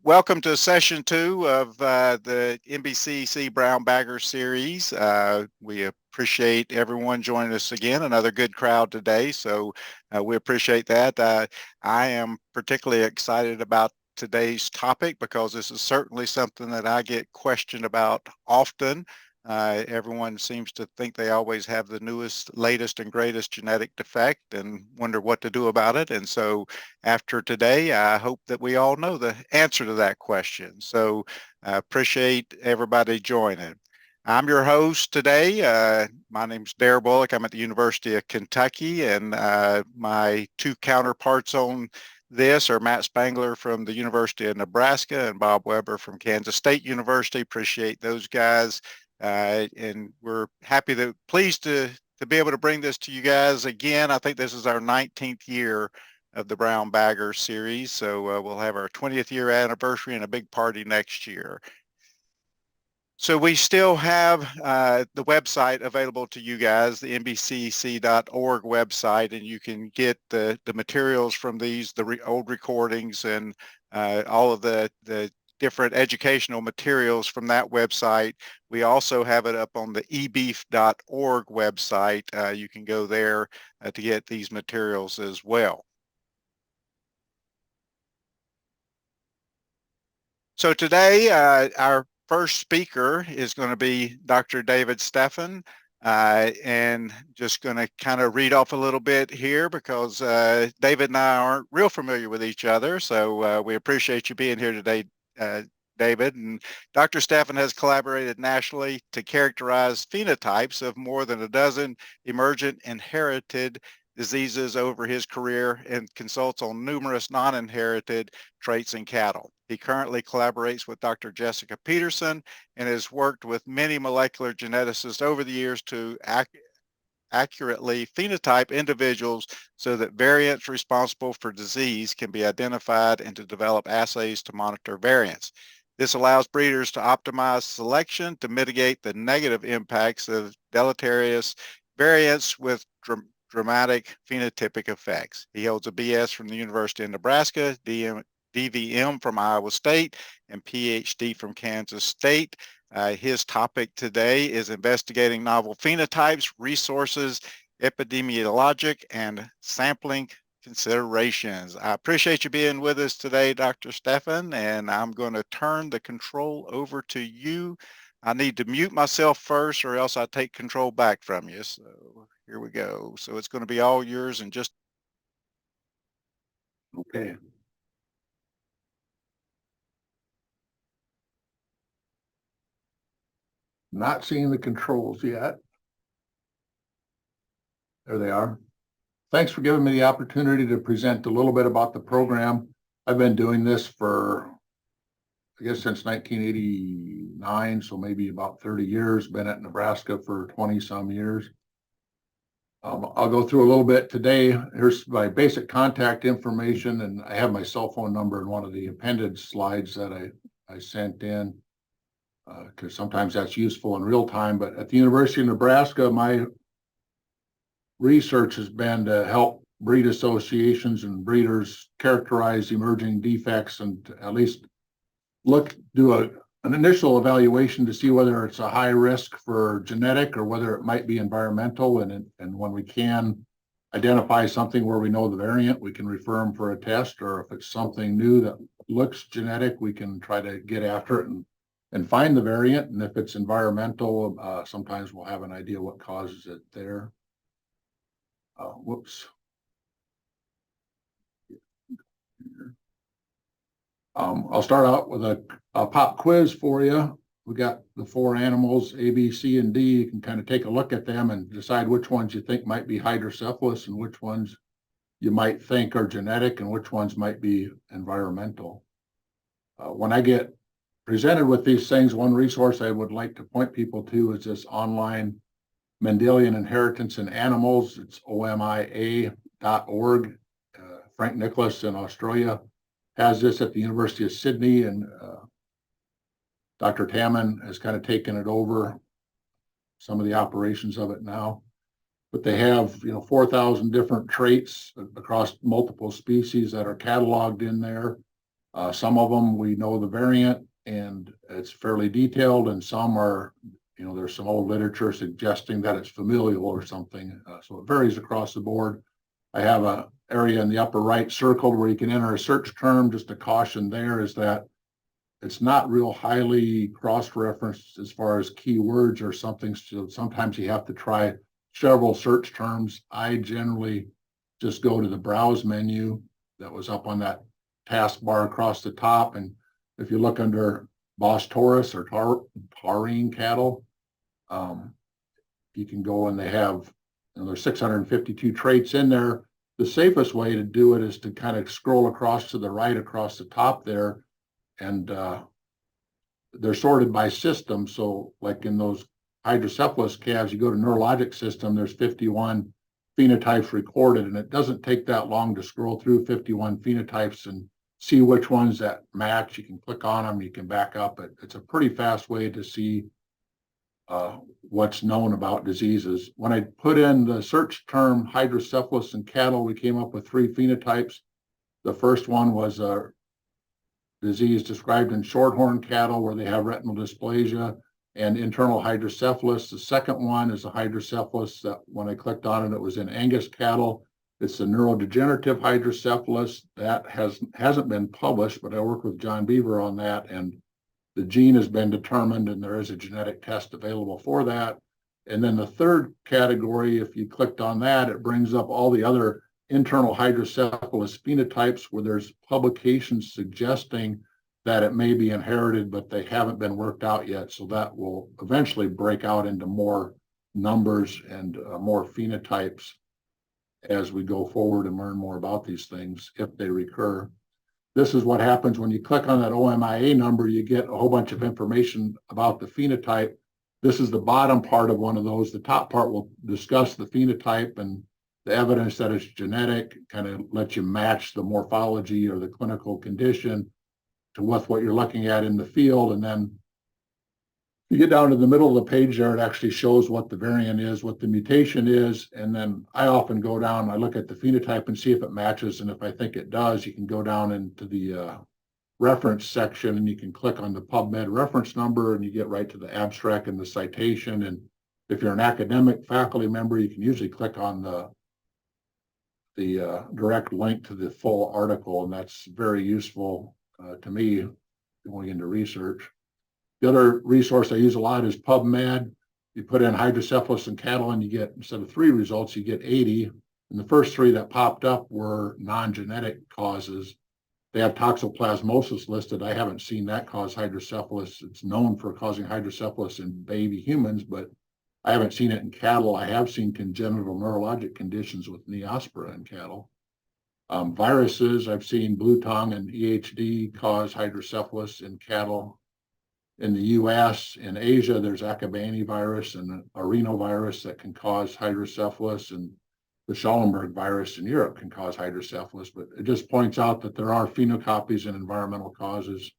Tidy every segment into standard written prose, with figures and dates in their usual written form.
welcome to session 2 of the NBCEC Brown Bagger series. We appreciate everyone joining us again, another good crowd today, so we appreciate that. I am particularly excited about today's topic because this is certainly something that I get questioned about often. Everyone seems to think they always have the newest, latest, and greatest genetic defect and wonder what to do about it. And so after today, I hope that we all know the answer to that question. So I appreciate everybody joining. I'm your host today. My name's Darrh Bullock. I'm at the University of Kentucky, and my two counterparts on this are Matt Spangler from the University of Nebraska and Bob Weber from Kansas State University. Appreciate those guys. And we're pleased to be able to bring this to you guys again. I think this is our 19th year of the Brown Bagger series. So we'll have our 20th year anniversary and a big party next year. So we still have the website available to you guys, the NBCEC.org website, and you can get the materials from these, old recordings and all of the different educational materials from that website. We also have it up on the eBEEF.org website. You can go there to get these materials as well. So today, our first speaker is going to be Dr. David Steffen, and just going to kind of read off a little bit here because David and I aren't real familiar with each other. So we appreciate you being here today, David. And Dr. Steffen has collaborated nationally to characterize phenotypes of more than a dozen emergent inherited diseases over his career and consults on numerous non-inherited traits in cattle. He currently collaborates with Dr. Jessica Petersen and has worked with many molecular geneticists over the years to accurately phenotype individuals so that variants responsible for disease can be identified and to develop assays to monitor variants. This allows breeders to optimize selection to mitigate the negative impacts of deleterious variants with dramatic phenotypic effects. He holds a BS from the University of Nebraska, DVM from Iowa State, and PhD from Kansas State. His topic today is investigating novel phenotypes, resources, epidemiologic, and sampling considerations. I appreciate you being with us today, Dr. Steffen, and I'm going to turn the control over to you. I need to mute myself first or else I take control back from you. So here we go. So it's going to be all yours and just. Okay. Not seeing the controls yet. There they are. Thanks for giving me the opportunity to present a little bit about the program. I've been doing this for, I guess, since 1989, so maybe about 30 years. Been at Nebraska for 20 some years. I'll go through a little bit today. Here's my basic contact information, and I have my cell phone number in one of the appended slides that I sent in, because sometimes that's useful in real time. But at the University of Nebraska, my research has been to help breed associations and breeders characterize emerging defects and to at least do an initial evaluation to see whether it's a high risk for genetic or whether it might be environmental. And when we can identify something where we know the variant, we can refer them for a test, or if it's something new that looks genetic, we can try to get after it and find the variant. And if it's environmental, sometimes we'll have an idea what causes it there. Whoops. I'll start out with a pop quiz for you. We got the 4 animals, A, B, C, and D. You can kind of take a look at them and decide which ones you think might be hydrocephalus and which ones you might think are genetic and which ones might be environmental. When I get presented with these things, one resource I would like to point people to is this online Mendelian Inheritance in Animals. It's omia.org. Frank Nicholas in Australia has this at the University of Sydney, and Dr. Tamman has kind of taken it over, some of the operations of it now. But they have 4,000 different traits across multiple species that are cataloged in there. Some of them we know the variant and it's fairly detailed, and some are, there's some old literature suggesting that it's familial or something. So it varies across the board. I have an area in the upper right circled where you can enter a search term. Just a caution there is that it's not real highly cross-referenced as far as keywords or something. So sometimes you have to try several search terms. I generally just go to the browse menu that was up on that taskbar across the top. And if you look under Bos Taurus or taurine cattle, you can go and they have, there's 652 traits in there. The safest way to do it is to kind of scroll across to the right across the top there, and they're sorted by system. So like in those hydrocephalus calves, you go to neurologic system, there's 51 phenotypes recorded, and it doesn't take that long to scroll through 51 phenotypes and see which ones that match. You can click on them, you can back up. It's a pretty fast way to see what's known about diseases. When I put in the search term hydrocephalus in cattle, we came up with 3 phenotypes. The first one was a disease described in shorthorn cattle where they have retinal dysplasia and internal hydrocephalus. The second one is a hydrocephalus that when I clicked on it, it was in Angus cattle. It's a neurodegenerative hydrocephalus that hasn't been published, but I work with John Beaver on that, and the gene has been determined and there is a genetic test available for that. And then the third category, if you clicked on that, it brings up all the other internal hydrocephalus phenotypes where there's publications suggesting that it may be inherited, but they haven't been worked out yet. So that will eventually break out into more numbers and more phenotypes as we go forward and learn more about these things if they recur. This is what happens when you click on that OMIA number, you get a whole bunch of information about the phenotype. This is the bottom part of one of those. The top part will discuss the phenotype and the evidence that it's genetic, kind of lets you match the morphology or the clinical condition to with what you're looking at in the field. And then you get down to the middle of the page there, it actually shows what the variant is, what the mutation is. And then I often go down, I look at the phenotype and see if it matches. And if I think it does, you can go down into the reference section and you can click on the PubMed reference number and you get right to the abstract and the citation. And if you're an academic faculty member, you can usually click on the direct link to the full article. And that's very useful to me going into research. The other resource I use a lot is PubMed. You put in hydrocephalus in cattle and you get, instead of 3 results, you get 80. And the first 3 that popped up were non-genetic causes. They have toxoplasmosis listed. I haven't seen that cause hydrocephalus. It's known for causing hydrocephalus in baby humans, but I haven't seen it in cattle. I have seen congenital neurologic conditions with Neospora in cattle. Viruses, I've seen blue tongue and EHD cause hydrocephalus in cattle. In the US, in Asia, there's Akabani virus and arenovirus that can cause hydrocephalus, and the Schallenberg virus in Europe can cause hydrocephalus, but it just points out that there are phenocopies and environmental causes.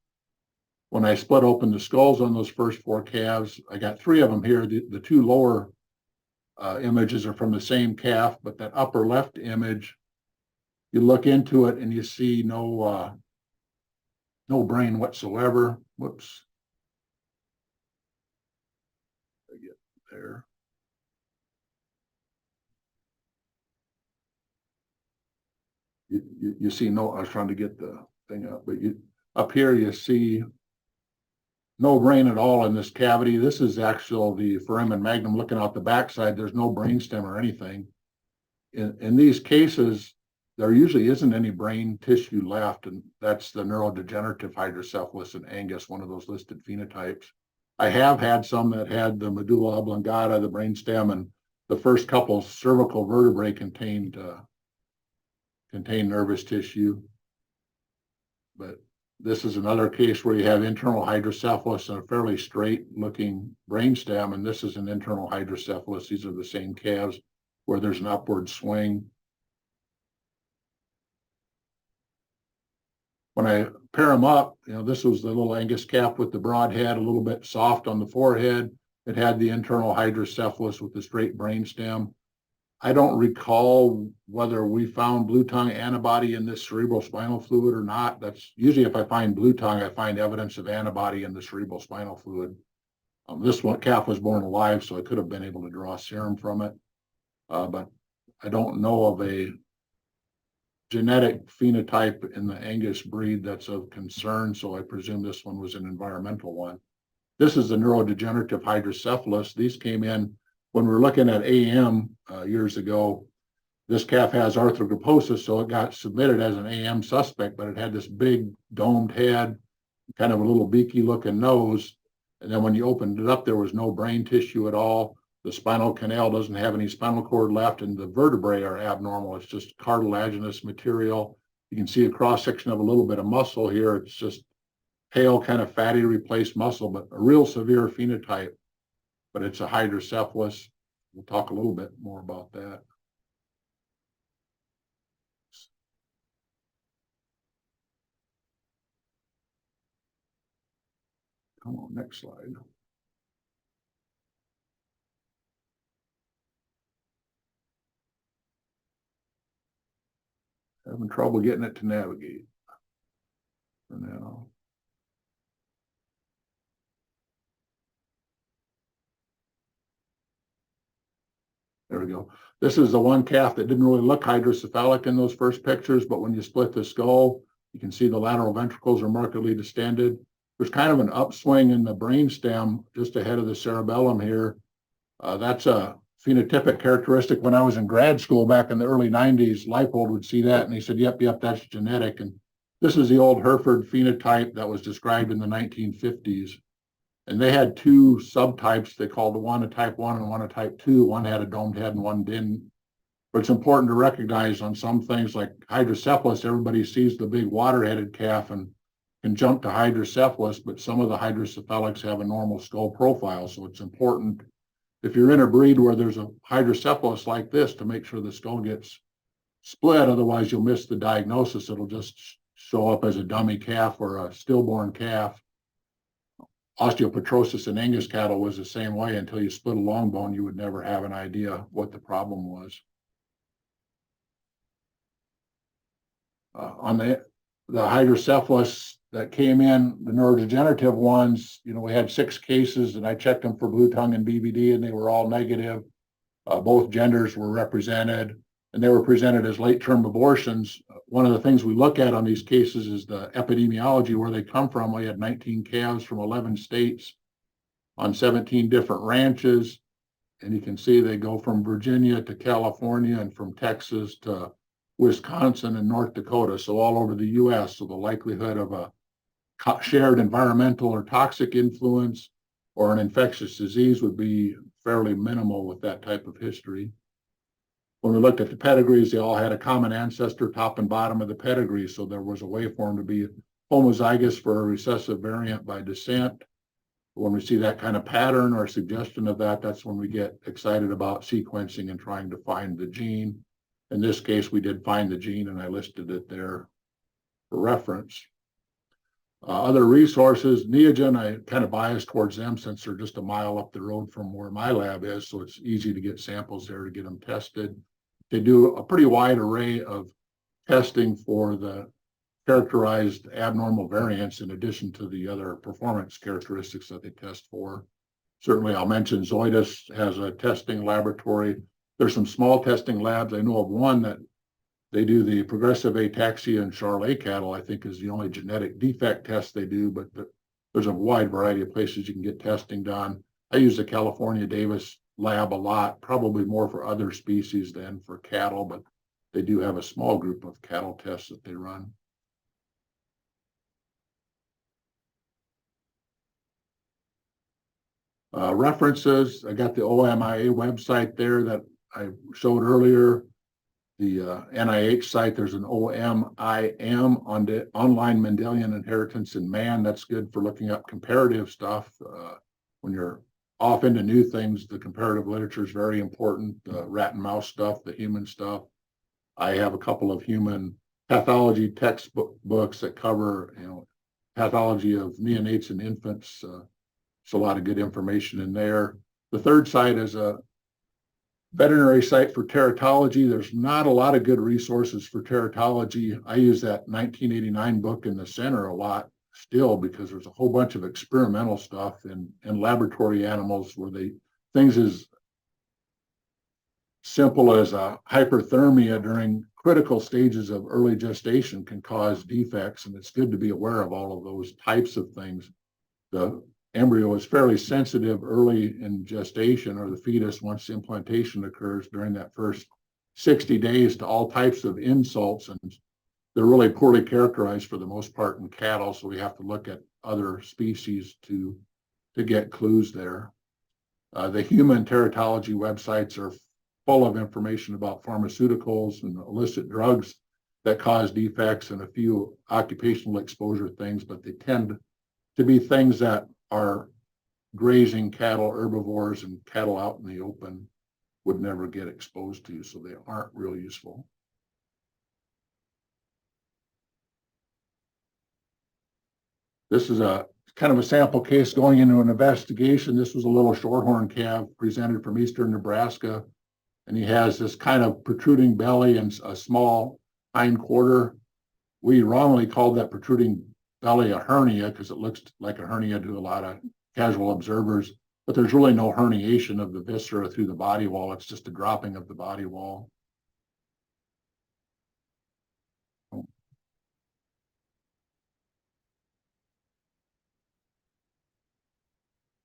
When I split open the skulls on those first 4 calves, I got 3 of them here. The 2 lower images are from the same calf, but that upper left image, you look into it and you see no brain whatsoever. Whoops. There. You see no, I was trying to get the thing up, but up here you see no brain at all in this cavity. This is actually the foramen magnum looking out the backside. There's no brainstem or anything. In these cases, there usually isn't any brain tissue left, and that's the neurodegenerative hydrocephalus in Angus, one of those listed phenotypes. I have had some that had the medulla oblongata, the brainstem, and the first couple cervical vertebrae contained nervous tissue. But this is another case where you have internal hydrocephalus and a fairly straight looking brainstem, and this is an internal hydrocephalus. These are the same calves where there's an upward swing. When I pair them up, this was the little Angus calf with the broad head, a little bit soft on the forehead. It had the internal hydrocephalus with the straight brainstem. I don't recall whether we found blue tongue antibody in this cerebral spinal fluid or not. That's usually if I find blue tongue, I find evidence of antibody in the cerebral spinal fluid. This one calf was born alive, so I could have been able to draw serum from it, but I don't know of a genetic phenotype in the Angus breed that's of concern, so I presume this one was an environmental one. This is the neurodegenerative hydrocephalus. These came in when we were looking at AM years ago. This calf has arthrogryposis, so it got submitted as an AM suspect, but it had this big domed head, kind of a little beaky looking nose. And then when you opened it up, there was no brain tissue at all. The spinal canal doesn't have any spinal cord left, and the vertebrae are abnormal. It's just cartilaginous material. You can see a cross section of a little bit of muscle here. It's just pale, kind of fatty replaced muscle, but a real severe phenotype. But it's a hydrocephalus. We'll talk a little bit more about that. Come on, next slide. Having trouble getting it to navigate for now. There we go. This is the one calf that didn't really look hydrocephalic in those first pictures, but when you split the skull, you can see the lateral ventricles are markedly distended. There's kind of an upswing in the brainstem just ahead of the cerebellum here. That's a phenotypic characteristic. When I was in grad school back in the early 90s, Leipold would see that and he said, yep, that's genetic. And this is the old Hereford phenotype that was described in the 1950s. And they had two subtypes. They called one a type 1 and one a type 2. One had a domed head and one didn't. But it's important to recognize on some things like hydrocephalus, everybody sees the big water-headed calf and can jump to hydrocephalus, but some of the hydrocephalics have a normal skull profile. So it's important if you're in a breed where there's a hydrocephalus like this to make sure the skull gets split. Otherwise, you'll miss the diagnosis. It'll just show up as a dummy calf or a stillborn calf. Osteopetrosis in Angus cattle was the same way. Until you split a long bone, you would never have an idea what the problem was. On the hydrocephalus that came in, the neurodegenerative ones, we had 6 cases and I checked them for blue tongue and BBD and they were all negative. Both genders were represented and they were presented as late-term abortions. One of the things we look at on these cases is the epidemiology, where they come from. We had 19 calves from 11 states on 17 different ranches. And you can see they go from Virginia to California and from Texas to Wisconsin and North Dakota. So all over the US. So the likelihood of a shared environmental or toxic influence or an infectious disease would be fairly minimal with that type of history. When we looked at the pedigrees, they all had a common ancestor top and bottom of the pedigree. So there was a way for them to be homozygous for a recessive variant by descent. When we see that kind of pattern or suggestion of that, that's when we get excited about sequencing and trying to find the gene. In this case, we did find the gene and I listed it there for reference. Other resources, Neogen, I kind of biased towards them since they're just a mile up the road from where my lab is. So it's easy to get samples there to get them tested. They do a pretty wide array of testing for the characterized abnormal variants in addition to the other performance characteristics that they test for. Certainly, I'll mention Zoetis has a testing laboratory. There's some small testing labs. I know of one that they do the progressive ataxia in Charolais cattle, I think is the only genetic defect test they do, but there's a wide variety of places you can get testing done. I use the California Davis lab a lot, probably more for other species than for cattle, but they do have a small group of cattle tests that they run. References, I got the OMIA website there that I showed earlier. The NIH site, there's an OMIM on the online Mendelian inheritance in man. That's good for looking up comparative stuff. When you're off into new things, the comparative literature is very important. The rat and mouse stuff, the human stuff. I have a couple of human pathology textbooks that cover, pathology of neonates and infants. There's a lot of good information in there. The third site is a veterinary site for teratology. There's not a lot of good resources for teratology. I use that 1989 book in the center a lot still because there's a whole bunch of experimental stuff in laboratory animals where things as simple as hyperthermia during critical stages of early gestation can cause defects, and it's good to be aware of all of those types of things. The embryo is fairly sensitive early in gestation, or the fetus, once implantation occurs during that first 60 days, to all types of insults, and they're really poorly characterized for the most part in cattle, so we have to look at other species to get clues there. The human teratology websites are full of information about pharmaceuticals and illicit drugs that cause defects and a few occupational exposure things, but they tend to be things that are grazing cattle, herbivores, and cattle out in the open would never get exposed to, so they aren't real useful. This is a kind of a sample case going into an investigation. This was a little shorthorn calf presented from eastern Nebraska, and he has this kind of protruding belly and a small hind quarter. We wrongly called that protruding belly a hernia because it looks like a hernia to a lot of casual observers, but there's really no herniation of the viscera through the body wall. It's just a dropping of the body wall.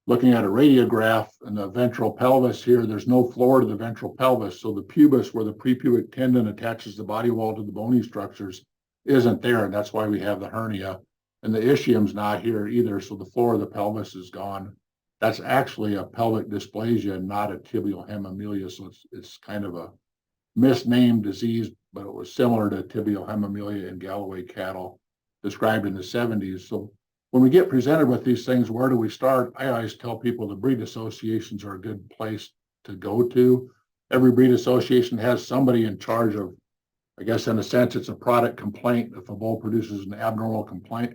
Looking at a radiograph in the ventral pelvis here, there's no floor to the ventral pelvis. So the pubis, where the prepubic tendon attaches the body wall to the bony structures, isn't there. And that's why we have the hernia. And the ischium's not here either. So the floor of the pelvis is gone. That's actually a pelvic dysplasia, not a tibial hemimelia. So it's kind of a misnamed disease, but it was similar to tibial hemimelia in Galloway cattle described in the 70s. So when we get presented with these things, where do we start? I always tell people the breed associations are a good place to go to. Every breed association has somebody in charge of, I guess in a sense, it's a product complaint. If a bull produces an abnormal complaint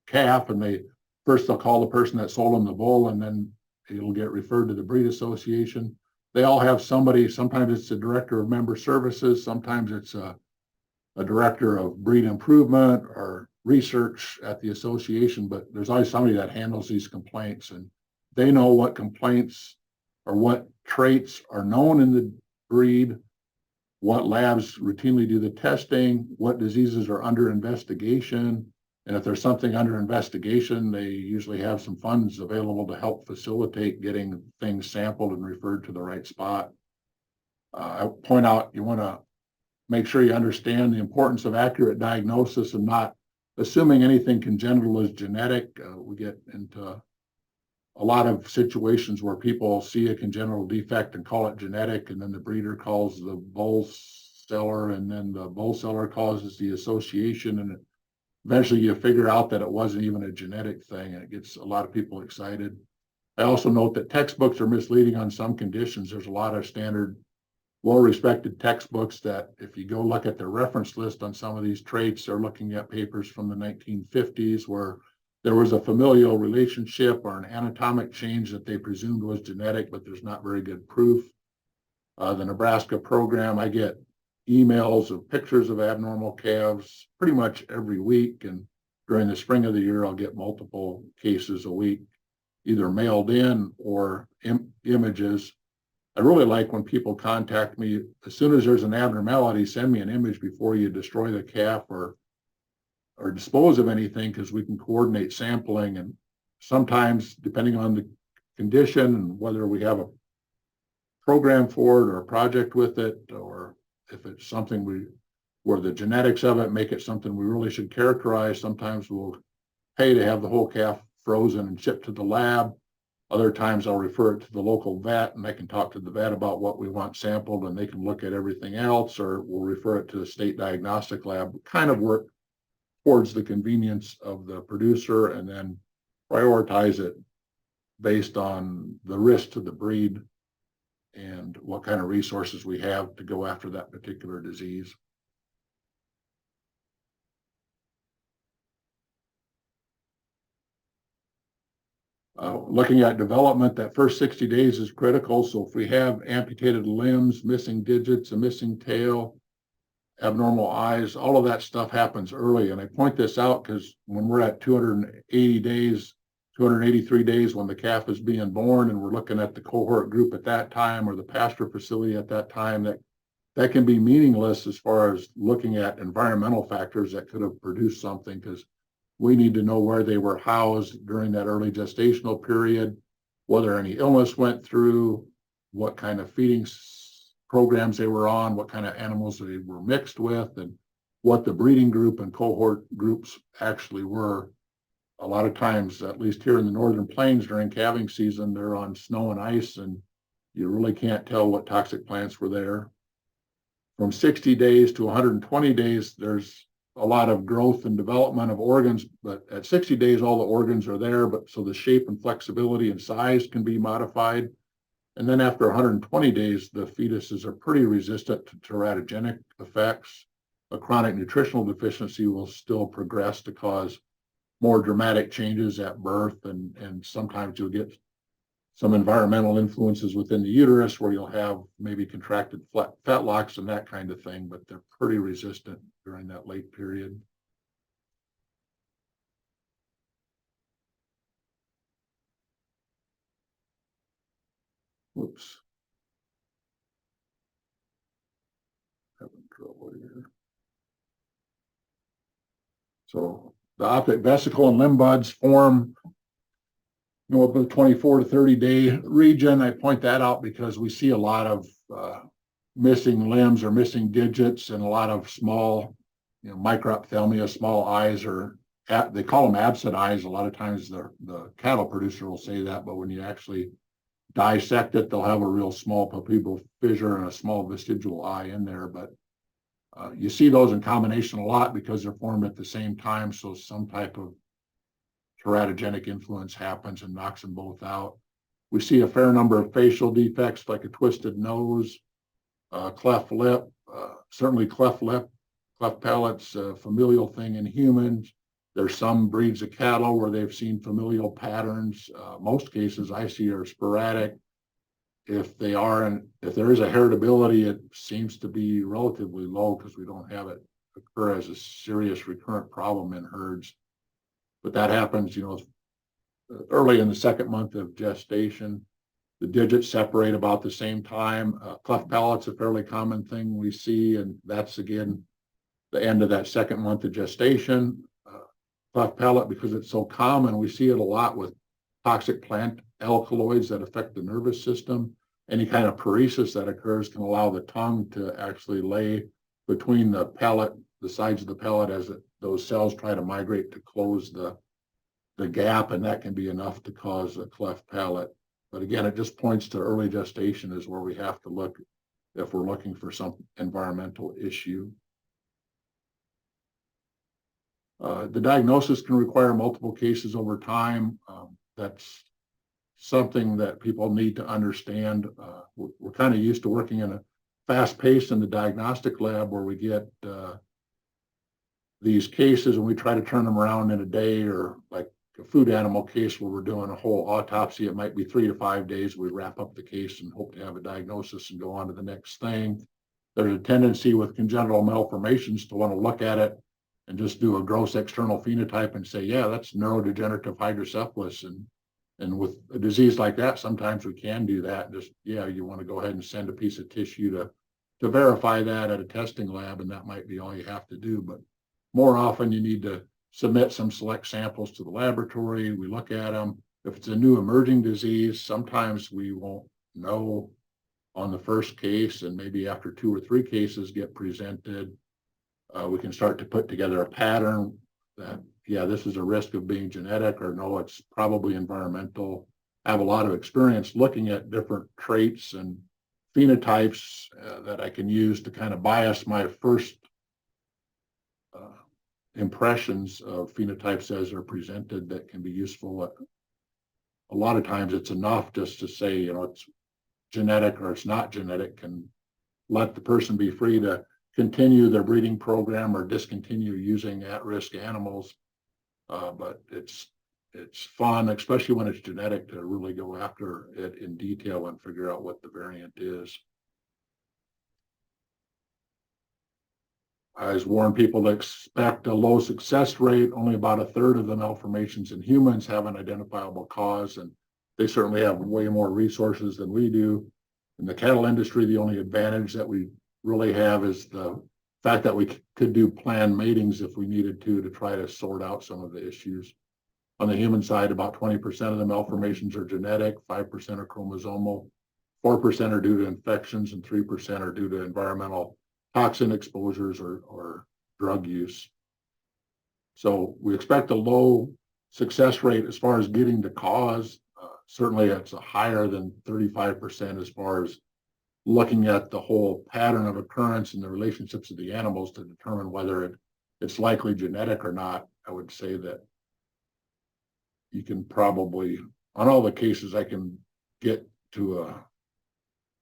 calf, and they'll call the person that sold them the bull, and then it'll get referred to the breed association. They all have somebody. Sometimes it's the director of member services. Sometimes it's a director of breed improvement or research at the association, but there's always somebody that handles these complaints, and they know what complaints or what traits are known in the breed, what labs routinely do the testing, what diseases are under investigation. And if there's something under investigation, they usually have some funds available to help facilitate getting things sampled and referred to the right spot. I point out you want to make sure you understand the importance of accurate diagnosis and not assuming anything congenital is genetic. We get into a lot of situations where people see a congenital defect and call it genetic, and then the breeder calls the bull seller, and then the bull seller causes the association, and eventually you figure out that it wasn't even a genetic thing, and it gets a lot of people excited. I also note that textbooks are misleading on some conditions. There's a lot of standard, well-respected textbooks that if you go look at the reference list on some of these traits, they're looking at papers from the 1950s where there was a familial relationship or an anatomic change that they presumed was genetic, but there's not very good proof. The Nebraska program, I get emails of pictures of abnormal calves pretty much every week, and during the spring of the year, I'll get multiple cases a week, either mailed in or images. I really like when people contact me. As soon as there's an abnormality, send me an image before you destroy the calf or dispose of anything, because we can coordinate sampling. And sometimes, depending on the condition and whether we have a program for it or a project with it, or if it's something where the genetics of it make it something we really should characterize, sometimes we'll pay to have the whole calf frozen and shipped to the lab. Other times I'll refer it to the local vet, and they can talk to the vet about what we want sampled, and they can look at everything else, or we'll refer it to the state diagnostic lab. Kind of work towards the convenience of the producer, and then prioritize it based on the risk to the breed and what kind of resources we have to go after that particular disease. Looking at development, that first 60 days is critical. So if we have amputated limbs, missing digits, a missing tail, abnormal eyes, all of that stuff happens early. And I point this out because when we're at 280 days, 283 days when the calf is being born, and we're looking at the cohort group at that time or the pasture facility at that time, that can be meaningless as far as looking at environmental factors that could have produced something, because we need to know where they were housed during that early gestational period, whether any illness went through, what kind of feeding programs they were on, what kind of animals they were mixed with, and what the breeding group and cohort groups actually were. A lot of times, at least here in the Northern Plains during calving season, they're on snow and ice, and you really can't tell what toxic plants were there. From 60 days to 120 days, there's a lot of growth and development of organs, but at 60 days, all the organs are there, but so the shape and flexibility and size can be modified. And then after 120 days, the fetuses are pretty resistant to teratogenic effects. A chronic nutritional deficiency will still progress to cause more dramatic changes at birth, and sometimes you'll get some environmental influences within the uterus where you'll have maybe contracted fetlocks and that kind of thing, but they're pretty resistant during that late period. Whoops. Having trouble here. So the optic vesicle and limb buds form the 24 to 30 day region. I point that out because we see a lot of missing limbs or missing digits and a lot of small, microphthalmia, small eyes, or they call them absent eyes. A lot of times the cattle producer will say that, but when you actually dissect it, they'll have a real small palpebral fissure and a small vestigial eye in there. But you see those in combination a lot because they're formed at the same time. So some type of teratogenic influence happens and knocks them both out. We see a fair number of facial defects like a twisted nose, cleft lip, certainly cleft palate's a familial thing in humans. There's some breeds of cattle where they've seen familial patterns. Most cases I see are sporadic. If there is a heritability, it seems to be relatively low because we don't have it occur as a serious recurrent problem in herds. But that happens, early in the second month of gestation. The digits separate about the same time. Cleft palate's a fairly common thing we see, and that's again the end of that second month of gestation. Cleft palate, because it's so common, we see it a lot with toxic plant alkaloids that affect the nervous system. Any kind of paresis that occurs can allow the tongue to actually lay between the palate, the sides of the palate, as those cells try to migrate to close the gap, and that can be enough to cause a cleft palate. But again, it just points to early gestation is where we have to look if we're looking for some environmental issue. The diagnosis can require multiple cases over time. That's something that people need to understand. We're kind of used to working in a fast pace in the diagnostic lab where we get these cases and we try to turn them around in a day, or like a food animal case where we're doing a whole autopsy. It might be 3 to 5 days. We wrap up the case and hope to have a diagnosis and go on to the next thing. There's a tendency with congenital malformations to want to look at it and just do a gross external phenotype and say, yeah, that's neurodegenerative hydrocephalus. And with a disease like that, sometimes we can do that. Just, you want to go ahead and send a piece of tissue to verify that at a testing lab, and that might be all you have to do. But more often you need to submit some select samples to the laboratory. We look at them. If it's a new emerging disease, sometimes we won't know on the first case, and maybe after 2 or 3 cases get presented, we can start to put together a pattern that, this is a risk of being genetic, or no, it's probably environmental. I have a lot of experience looking at different traits and phenotypes that I can use to kind of bias my first impressions of phenotypes as they're presented that can be useful. A lot of times it's enough just to say, it's genetic or it's not genetic, and let the person be free to continue their breeding program or discontinue using at-risk animals. But it's fun, especially when it's genetic, to really go after it in detail and figure out what the variant is. I always warn people to expect a low success rate. Only about a third of the malformations in humans have an identifiable cause, and they certainly have way more resources than we do. In the cattle industry, the only advantage that we really have is the fact that we could do planned matings if we needed to try to sort out some of the issues. On the human side, about 20% of the malformations are genetic, 5% are chromosomal, 4% are due to infections, and 3% are due to environmental toxin exposures or drug use. So we expect a low success rate as far as getting the cause. Certainly it's higher than 35% as far as looking at the whole pattern of occurrence and the relationships of the animals to determine whether it's likely genetic or not. I would say that you can probably, on all the cases, I can get to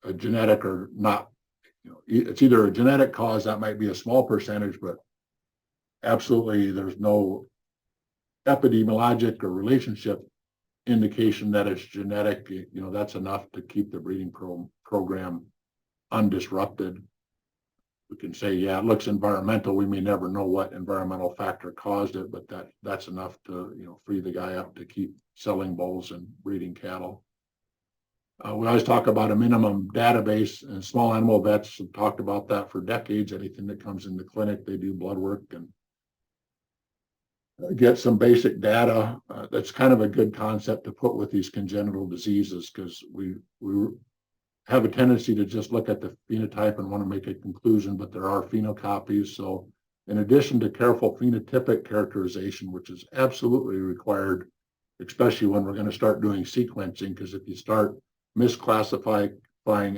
a genetic or not. It's either a genetic cause, that might be a small percentage, but absolutely there's no epidemiologic or relationship indication that it's genetic. That's enough to keep the breeding program undisrupted. We can say, yeah, it looks environmental. We may never know what environmental factor caused it, but that's enough to free the guy up to keep selling bulls and breeding cattle. We always talk about a minimum database, and small animal vets have talked about that for decades. Anything that comes in the clinic, they do blood work and get some basic data. That's kind of a good concept to put with these congenital diseases, because we have a tendency to just look at the phenotype and want to make a conclusion, but there are phenocopies. So in addition to careful phenotypic characterization, which is absolutely required, especially when we're going to start doing sequencing, because if you start misclassifying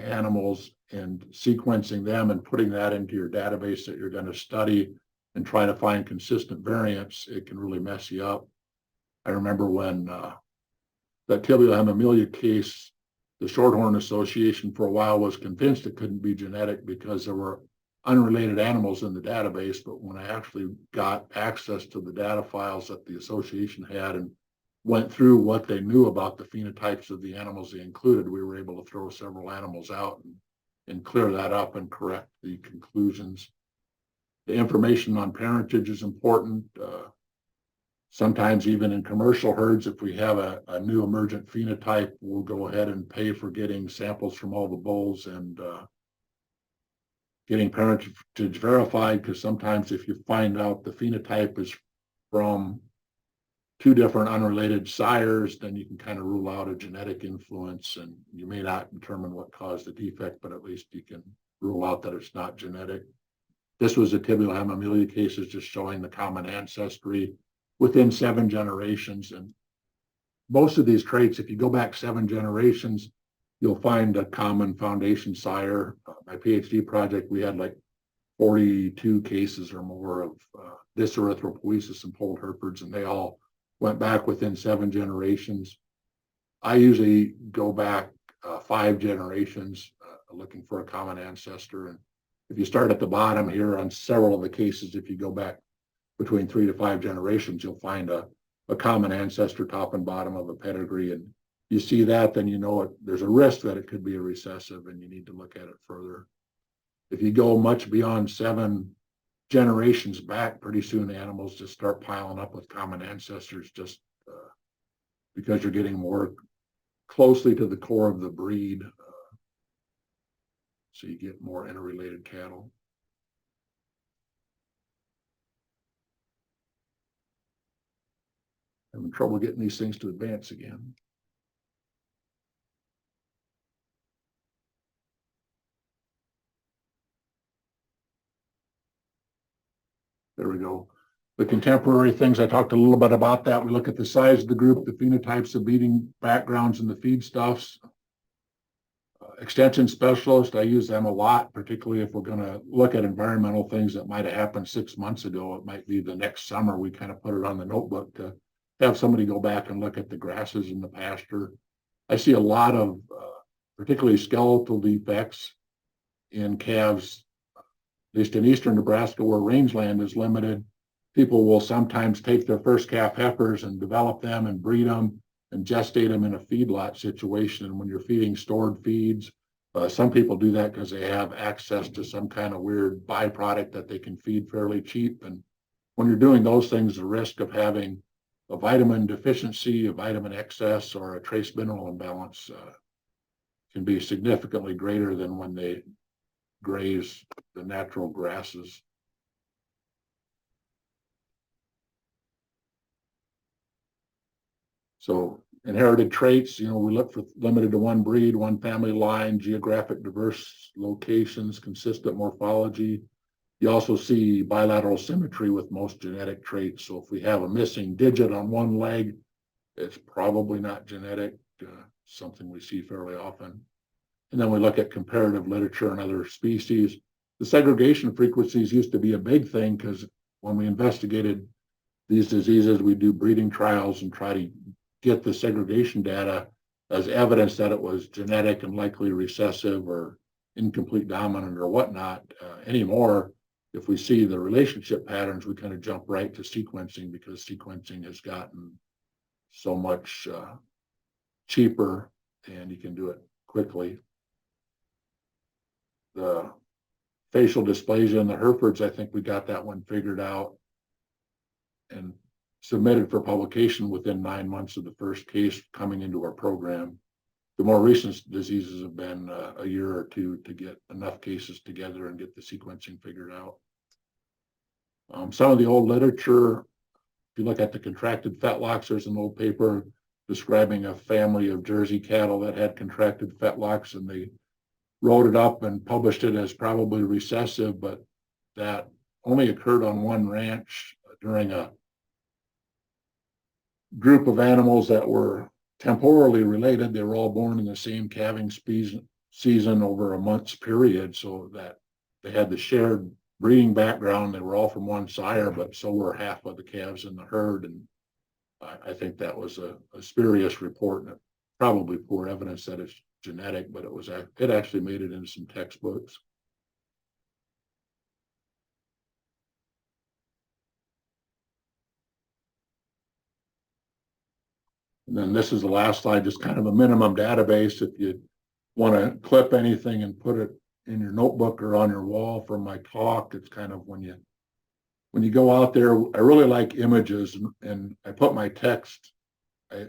animals and sequencing them and putting that into your database that you're going to study and try to find consistent variants, it can really mess you up. I remember when that tibial hemimelia case, the Shorthorn Association for a while was convinced it couldn't be genetic because there were unrelated animals in the database. But when I actually got access to the data files that the association had and went through what they knew about the phenotypes of the animals they included, we were able to throw several animals out and clear that up and correct the conclusions. The information on parentage is important. Sometimes even in commercial herds, if we have a new emergent phenotype, we'll go ahead and pay for getting samples from all the bulls and getting parentage verified, because sometimes if you find out the phenotype is from two different unrelated sires, then you can kind of rule out a genetic influence, and you may not determine what caused the defect, but at least you can rule out that it's not genetic. This was a tibial hemimelia case, is just showing the common ancestry within 7 generations. And most of these traits, if you go back 7 generations, you'll find a common foundation sire. My PhD project, we had like 42 cases or more of dyserythropoiesis in polled Herefords, and they all went back within 7 generations. I usually go back 5 generations looking for a common ancestor. And if you start at the bottom here on several of the cases, if you go back between 3 to 5 generations, you'll find a common ancestor top and bottom of a pedigree. And you see that, then you know there's a risk that it could be a recessive, and you need to look at it further. If you go much beyond 7 generations back, pretty soon animals just start piling up with common ancestors, just because you're getting more closely to the core of the breed. So you get more interrelated cattle. Having trouble getting these things to advance again. There we go. The contemporary things, I talked a little bit about that. We look at the size of the group, the phenotypes, the breeding backgrounds, and the feedstuffs. Extension specialists, I use them a lot, particularly if we're going to look at environmental things that might have happened 6 months ago. It might be the next summer. We kind of put it on the notebook to have somebody go back and look at the grasses in the pasture. I see a lot of particularly skeletal defects in calves, at least in eastern Nebraska where rangeland is limited. people will sometimes take their first calf heifers and develop them and breed them and gestate them in a feedlot situation. And when you're feeding stored feeds, some people do that because they have access to some kind of weird byproduct that they can feed fairly cheap. And when you're doing those things, the risk of having a vitamin deficiency, a vitamin excess, or a trace mineral imbalance can be significantly greater than when they graze the natural grasses. So inherited traits, we look for limited to one breed, one family line, geographic diverse locations, consistent morphology. You also see bilateral symmetry with most genetic traits. So if we have a missing digit on one leg, it's probably not genetic, something we see fairly often. And then we look at comparative literature and other species. The segregation frequencies used to be a big thing because when we investigated these diseases, we do breeding trials and try to get the segregation data as evidence that it was genetic and likely recessive or incomplete dominant or whatnot. Anymore, if we see the relationship patterns, we kind of jump right to sequencing because sequencing has gotten so much cheaper and you can do it quickly. The facial dysplasia in the Herefords, I think we got that one figured out and submitted for publication within 9 months of the first case coming into our program. The more recent diseases have been a year or two to get enough cases together and get the sequencing figured out. Some of the old literature, if you look at the contracted fetlocks, there's an old paper describing a family of Jersey cattle that had contracted fetlocks, and they wrote it up and published it as probably recessive, but that only occurred on one ranch during a group of animals that were temporally related. They were all born in the same calving season over a month's period, so that they had the shared breeding background. They were all from one sire, but so were half of the calves in the herd. And I think that was a spurious report and probably poor evidence that it's genetic, but it actually made it into some textbooks. And then this is the last slide, just kind of a minimum database. If you want to clip anything and put it in your notebook or on your wall from my talk, it's kind of when you go out there, I really like images, and I put my text. I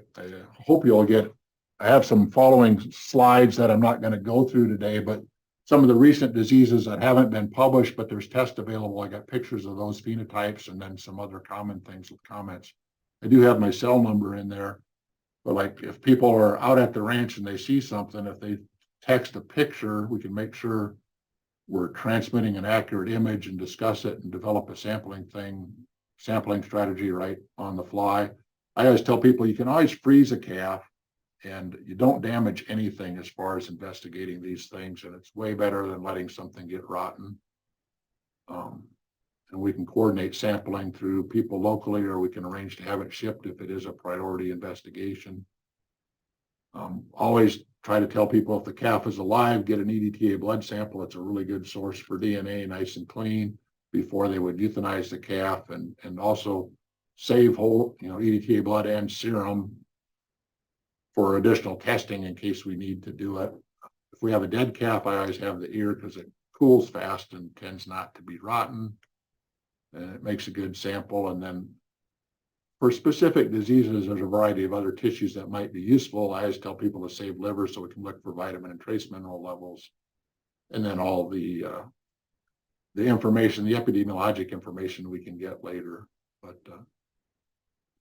hope you'll get, I have some following slides that I'm not going to go through today, but some of the recent diseases that haven't been published, but there's tests available. I got pictures of those phenotypes and then some other common things with comments. I do have my cell number in there, but like if people are out at the ranch and they see something, if they text a picture, we can make sure we're transmitting an accurate image and discuss it and develop a sampling strategy right on the fly. I always tell people you can always freeze a calf and you don't damage anything as far as investigating these things. And it's way better than letting something get rotten. And we can coordinate sampling through people locally, or we can arrange to have it shipped if it is a priority investigation. Always try to tell people if the calf is alive, get an EDTA blood sample. It's a really good source for DNA, nice and clean, before they would euthanize the calf, and also save whole, EDTA blood and serum for additional testing in case we need to do it. If we have a dead calf, I always have the ear because it cools fast and tends not to be rotten, and it makes a good sample. And then for specific diseases, there's a variety of other tissues that might be useful. I always tell people to save liver so we can look for vitamin and trace mineral levels. And then all the information, the epidemiologic information we can get later. But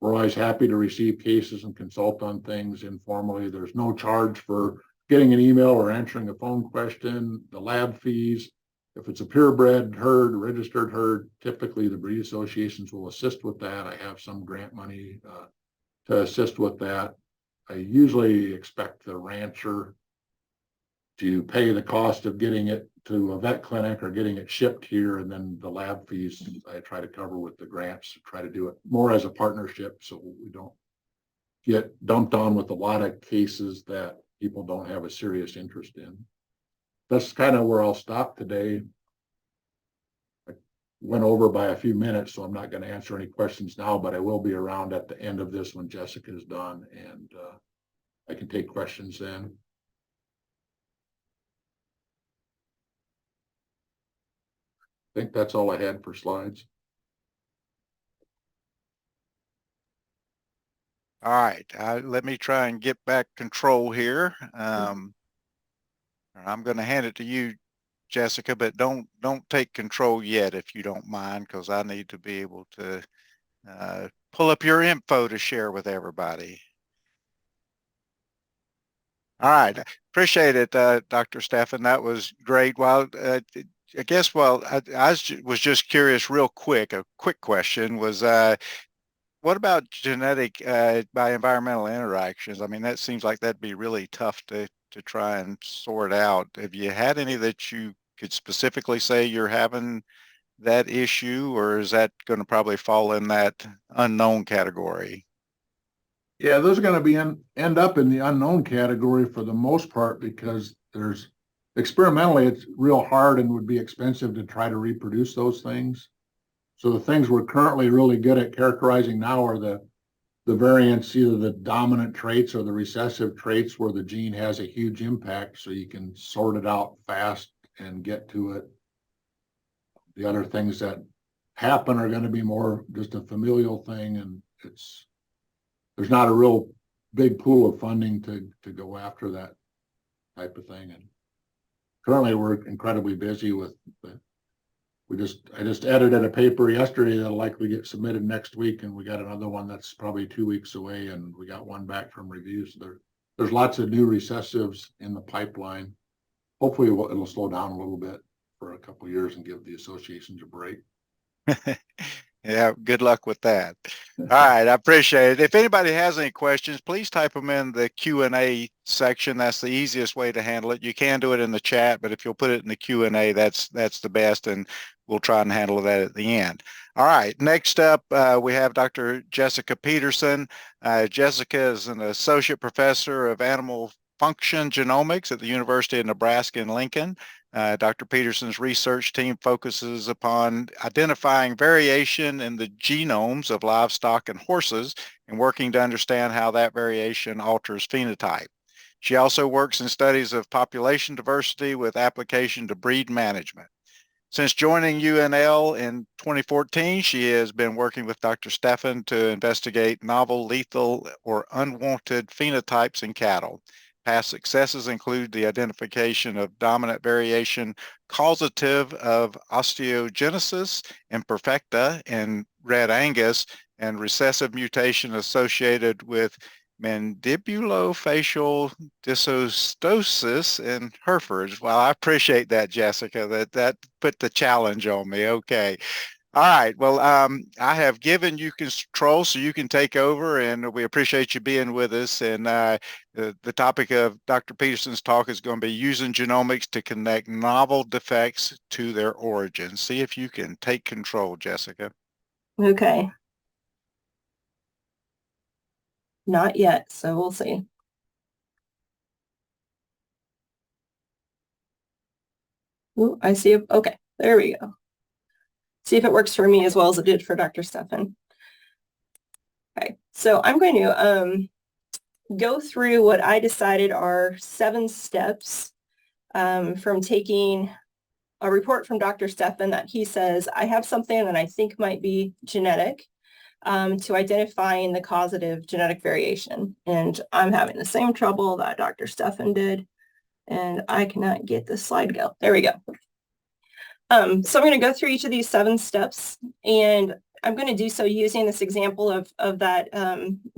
we're always happy to receive cases and consult on things informally. There's no charge for getting an email or answering a phone question. The lab fees, if it's a purebred herd, registered herd, typically the breed associations will assist with that. I have some grant money to assist with that. I usually expect the rancher to pay the cost of getting it to a vet clinic or getting it shipped here, and then the lab fees I try to cover with the grants, try to do it more as a partnership so we don't get dumped on with a lot of cases that people don't have a serious interest in. That's kind of where I'll stop today. I went over by a few minutes, so I'm not going to answer any questions now, but I will be around at the end of this when Jessica is done, and I can take questions then. I think that's all I had for slides. All right, let me try and get back control here. I'm going to hand it to you, Jessica, but don't take control yet if you don't mind, because I need to be able to pull up your info to share with everybody. All right, appreciate it, Dr. Steffen. That was great. Well, I guess, I was just curious real quick, a quick question was, what about genetic by environmental interactions? I mean, that seems like that'd be really tough to try and sort out. Have you had any that you could specifically say you're having that issue, or is that going to probably fall in that unknown category? Yeah, those are going to be end up in the unknown category for the most part, because there's experimentally it's real hard and would be expensive to try to reproduce those things. So the things we're currently really good at characterizing now are the variants, either the dominant traits or the recessive traits where the gene has a huge impact, so you can sort it out fast and get to it. The other things that happen are going to be more just a familial thing, and there's not a real big pool of funding to go after that type of thing. And currently we're incredibly busy with I just edited a paper yesterday that'll likely get submitted next week, and we got another one that's probably 2 weeks away, and we got one back from review. So there's lots of new recessives in the pipeline. Hopefully it'll slow down a little bit for a couple of years and give the associations a break. Yeah, good luck with that. All right, I appreciate it. If anybody has any questions, please type them in the Q&A section. That's the easiest way to handle it. You can do it in the chat, but if you'll put it in the Q&A, that's the best, and we'll try and handle that at the end. All right, next up, we have Dr. Jessica Petersen. Jessica is an associate professor of animal function genomics at the University of Nebraska in Lincoln. Dr. Petersen's research team focuses upon identifying variation in the genomes of livestock and horses and working to understand how that variation alters phenotype. She also works in studies of population diversity with application to breed management. Since joining UNL in 2014, she has been working with Dr. Steffen to investigate novel, lethal, or unwanted phenotypes in cattle. Past successes include the identification of dominant variation causative of osteogenesis imperfecta in red Angus and recessive mutation associated with mandibulofacial dysostosis in Herefords. Well, I appreciate that, Jessica. That put the challenge on me. Okay. All right. Well, I have given you control so you can take over, and we appreciate you being with us. And the topic of Dr. Petersen's talk is going to be using genomics to connect novel defects to their origins. See if you can take control, Jessica. Okay. Not yet, so we'll see. Ooh, I see. Okay, there we go. See if it works for me as well as it did for Dr. Steffen. Okay, so I'm going to go through what I decided are 7 steps from taking a report from Dr. Steffen that he says, I have something that I think might be genetic, to identifying the causative genetic variation. And I'm having the same trouble that Dr. Steffen did, and I cannot get this slide go. There we go. So I'm going to go through each of these 7 steps, and I'm going to do so using this example of that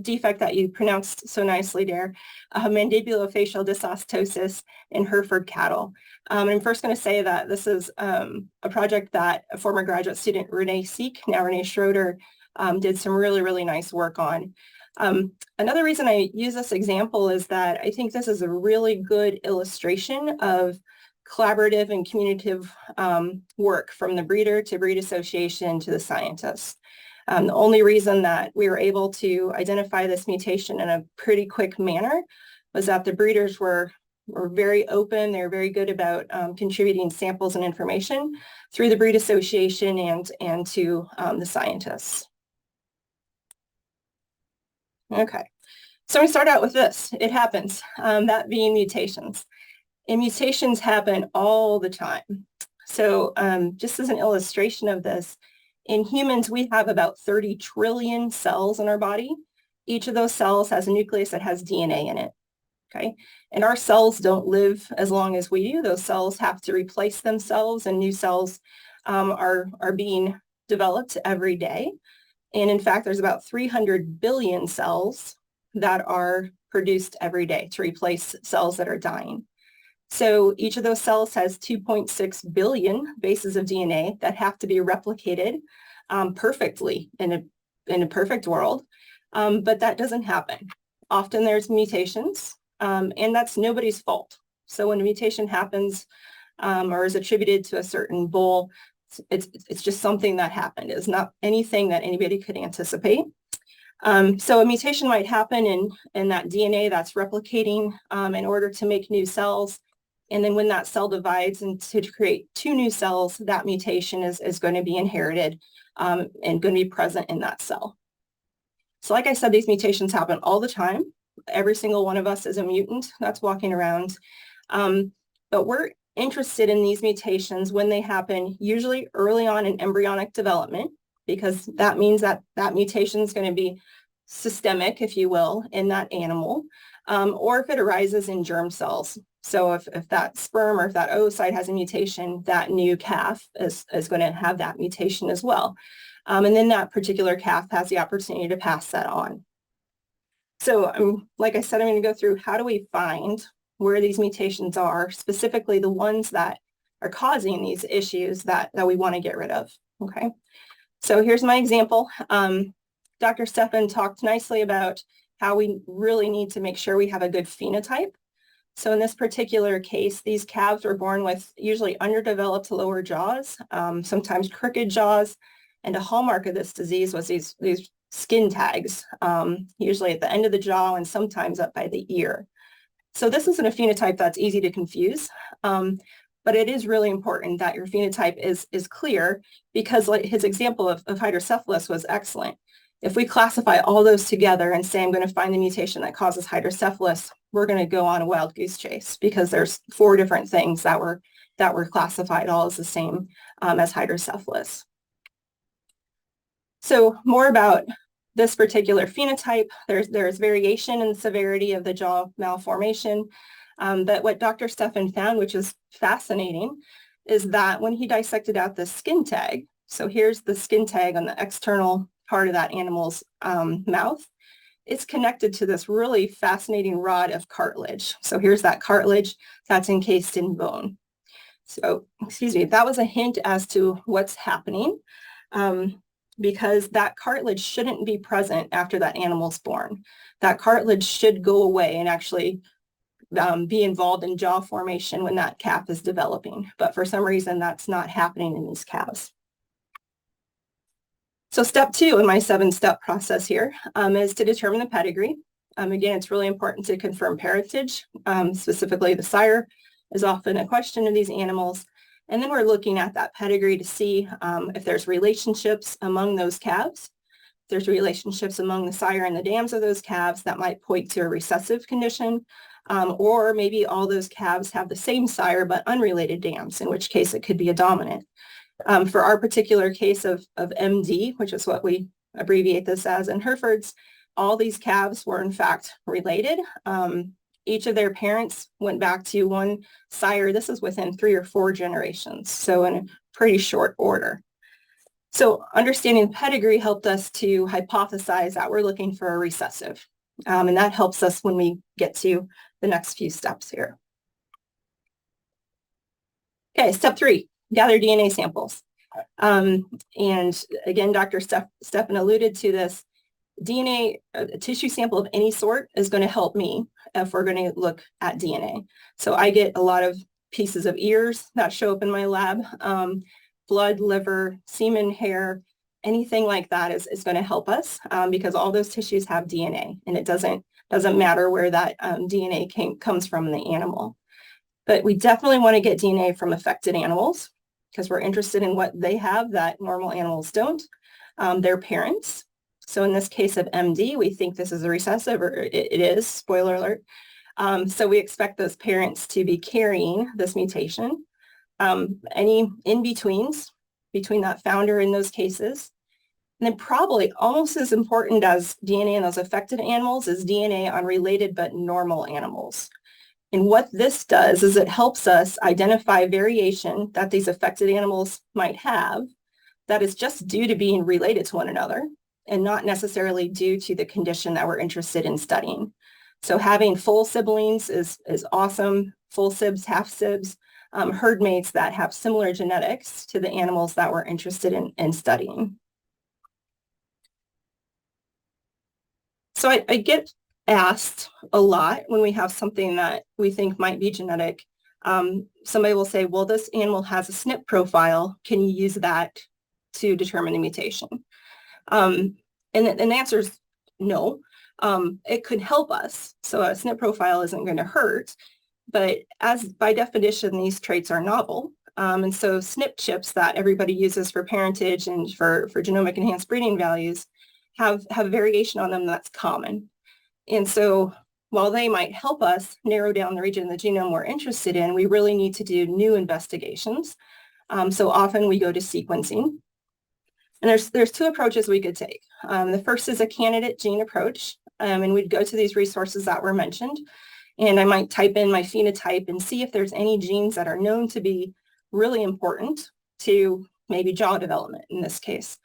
defect that you pronounced so nicely, Darrh, mandibulofacial dysostosis in Hereford cattle. I'm first going to say that this is a project that a former graduate student, Renee Seek, now Renee Schroeder, did some really, really nice work on. Another reason I use this example is that I think this is a really good illustration of collaborative and communicative work from the breeder to breed association to the scientists. The only reason that we were able to identify this mutation in a pretty quick manner was that the breeders were are very open. They're very good about contributing samples and information through the breed association and to the scientists. Okay, so we start out with this. It happens, that being mutations. And mutations happen all the time. So just as an illustration of this, in humans, we have about 30 trillion cells in our body. Each of those cells has a nucleus that has DNA in it, okay? And our cells don't live as long as we do. Those cells have to replace themselves, and new cells are being developed every day. And in fact, there's about 300 billion cells that are produced every day to replace cells that are dying. So each of those cells has 2.6 billion bases of DNA that have to be replicated perfectly in a perfect world, but that doesn't happen. Often there's mutations, and that's nobody's fault. So when a mutation happens or is attributed to a certain bull, it's just something that happened. It's not anything that anybody could anticipate. So a mutation might happen in that DNA that's replicating in order to make new cells. And then when that cell divides and to create two new cells, that mutation is going to be inherited and going to be present in that cell. So like I said, these mutations happen all the time. Every single one of us is a mutant that's walking around. But we're interested in these mutations when they happen usually early on in embryonic development, because that means that that mutation is going to be systemic, if you will, in that animal, or if it arises in germ cells. So if that sperm or if that oocyte has a mutation, that new calf is going to have that mutation as well. And then that particular calf has the opportunity to pass that on. So like I said, I'm going to go through how do we find where these mutations are, specifically the ones that are causing these issues that we want to get rid of. Okay. So here's my example. Dr. Steffen talked nicely about how we really need to make sure we have a good phenotype. So in this particular case, these calves were born with usually underdeveloped lower jaws, sometimes crooked jaws, and a hallmark of this disease was these skin tags, usually at the end of the jaw and sometimes up by the ear. So this isn't a phenotype that's easy to confuse, but it is really important that your phenotype is clear, because like his example of hydrocephalus was excellent. If we classify all those together and say, I'm going to find the mutation that causes hydrocephalus, we're going to go on a wild goose chase, because there's 4 different things that were classified all as the same as hydrocephalus. So more about this particular phenotype, there's variation in the severity of the jaw malformation. But what Dr. Steffen found, which is fascinating, is that when he dissected out the skin tag, so here's the skin tag on the external part of that animal's mouth, it's connected to this really fascinating rod of cartilage. So here's that cartilage that's encased in bone. So, excuse me, that was a hint as to what's happening, because that cartilage shouldn't be present after that animal's born. That cartilage should go away and actually be involved in jaw formation when that calf is developing. But for some reason, that's not happening in these calves. So step 2 in my 7-step process here is to determine the pedigree. Again, it's really important to confirm parentage. Specifically, the sire is often a question of these animals. And then we're looking at that pedigree to see if there's relationships among those calves. If there's relationships among the sire and the dams of those calves, that might point to a recessive condition. Or maybe all those calves have the same sire but unrelated dams, in which case it could be a dominant. For our particular case of MD, which is what we abbreviate this as in Herefords, all these calves were in fact related. Each of their parents went back to one sire. This is within 3 or 4 generations, so in a pretty short order. So understanding pedigree helped us to hypothesize that we're looking for a recessive. And that helps us when we get to the next few steps here. Okay, step 3, gather DNA samples. And again, Dr. Steffen alluded to this. DNA, a tissue sample of any sort is going to help me if we're going to look at DNA. So I get a lot of pieces of ears that show up in my lab, blood, liver, semen, hair, anything like that is going to help us because all those tissues have DNA, and it doesn't Doesn't matter where that DNA comes from in the animal. But we definitely want to get DNA from affected animals because we're interested in what they have that normal animals don't, their parents. So in this case of MD, we think this is a recessive, or it is, spoiler alert. So we expect those parents to be carrying this mutation. Any in-betweens between that founder in those cases. And then probably almost as important as DNA in those affected animals is DNA on related but normal animals. And what this does is it helps us identify variation that these affected animals might have that is just due to being related to one another and not necessarily due to the condition that we're interested in studying. So having full siblings is awesome, full sibs, half sibs, herd mates that have similar genetics to the animals that we're interested in studying. So I get asked a lot when we have something that we think might be genetic. Somebody will say, well, this animal has a SNP profile. Can you use that to determine the mutation? And the answer is no. It could help us. So a SNP profile isn't going to hurt. But as by definition, these traits are novel. And so SNP chips that everybody uses for parentage and for genomic enhanced breeding values have variation on them that's common. And so while they might help us narrow down the region of the genome we're interested in, we really need to do new investigations. So often we go to sequencing. And there's two approaches we could take. The first is a candidate gene approach. And we'd go to these resources that were mentioned. And I might type in my phenotype and see if there's any genes that are known to be really important to maybe jaw development in this case.